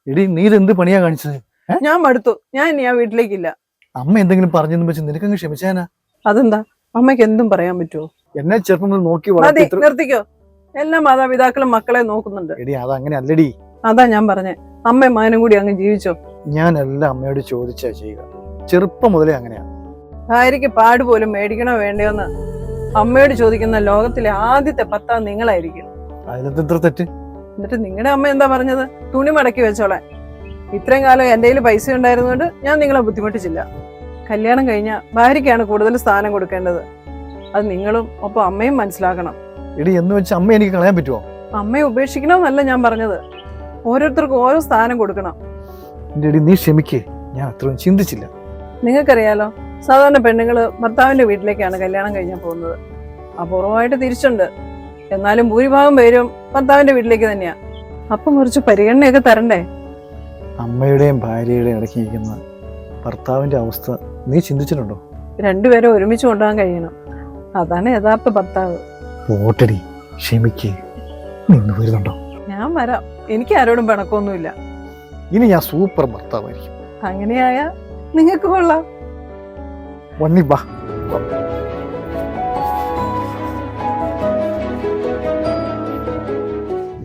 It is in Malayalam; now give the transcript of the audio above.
എടി നീ ഇതെന്ത് പണിയാ കാണിച്ചത്? ഞാൻ മടുത്തു. ഞാൻ ഇനി ആ വീട്ടിലേക്കില്ല. അമ്മ എന്തെങ്കിലും പറഞ്ഞെന്ന് വെച്ച് നിനക്കങ്ങ് ക്ഷമിച്ചാനാ? അതെന്താ, അമ്മയ്ക്ക് എന്തും പറയാൻ പറ്റുമോ? എന്നെ ചെറുപ്പം മുതൽ നോക്കി മതി, വളർത്തി. നിർത്തിക്കോ. എല്ലാ മാതാപിതാക്കളും മക്കളെ നോക്കുന്നുണ്ട്. എടി അതങ്ങനെ അല്ലടി. അതാ ഞാൻ പറഞ്ഞേ, അമ്മയും മകനും കൂടി അങ്ങ് ജീവിച്ചോ. ഞാനെല്ലാം അമ്മയോട് ചോദിച്ചാ ചെയ്യുക. ചെറുപ്പം മുതലേ അങ്ങനെയാ. ഭാര്യയ്ക്ക് പാട് പോലും മേടിക്കണോ വേണ്ടയോന്ന് അമ്മയോട് ചോദിക്കുന്ന ലോകത്തിലെ ആദ്യത്തെ ഭർത്താവ് നിങ്ങളായിരിക്കും. അതിലെത്ര തെറ്റ്? എന്നിട്ട് നിങ്ങളുടെ അമ്മ എന്താ പറഞ്ഞത്? തുണി മടക്കി വെച്ചോളാൻ. ഇത്രയും കാലം എന്റെ കയ്യിൽ പൈസ ഉണ്ടായിരുന്നുകൊണ്ട് ഞാൻ നിങ്ങളെ ബുദ്ധിമുട്ടിച്ചില്ല. കല്യാണം കഴിഞ്ഞ ഭാര്യയ്ക്കാണ് കൂടുതൽ സ്ഥാനം കൊടുക്കേണ്ടത്. അത് നിങ്ങളും ഒപ്പം അമ്മയും മനസ്സിലാക്കണം. എടി എന്ന് വെച്ച് അമ്മ എനിക്ക് കളയാൻ പറ്റുമോ? അമ്മയെ ഉപേക്ഷിക്കണമെന്നല്ല ഞാൻ പറഞ്ഞത്, ഓരോരുത്തർക്കും ഓരോ സ്ഥാനം കൊടുക്കണം. എന്റെ എടി നീ ക്ഷമിക്കേ, ഞാൻ അത്രയും ചിന്തിച്ചില്ല. നിങ്ങൾക്കറിയാലോ, സാധാരണ പെണ്ണുങ്ങള് ഭർത്താവിന്റെ വീട്ടിലേക്കാണ് കല്യാണം കഴിഞ്ഞാൽ പോകുന്നത്. അപൂർവമായിട്ട് തിരിച്ചുണ്ട്, എന്നാലും ഭൂരിഭാഗം പേരും ഭർത്താവിന്റെ വീട്ടിലേക്ക് തന്നെയാ. അപ്പം കുറച്ച് പരിഗണനയൊക്കെ തരണ്ടേ? അമ്മയുടെയും ഭാര്യയുടെയും ഇടയ്ക്ക് ഇരിക്കുന്ന ഭർത്താവിന്റെ അവസ്ഥ നീ ചിന്തിച്ചിട്ടുണ്ടോ? രണ്ടുപേരും ഒരുമിച്ച് കൊണ്ടുപോകാൻ കഴിയണം. അതാണ് യഥാർത്ഥ ഭർത്താവ്. പോട്ടടി, ക്ഷമിക്കേ. നിന്ന് വരുന്നുണ്ടോ? ഞാൻ വരാം. എനിക്ക് ആരോടും പിണക്കൊന്നുമില്ല. ഇനി ഞാൻ സൂപ്പർ ഭർത്താവായിരിക്കും. അങ്ങനെയായ നിങ്ങൾക്ക് കൊള്ളാം. വന്നി വാ.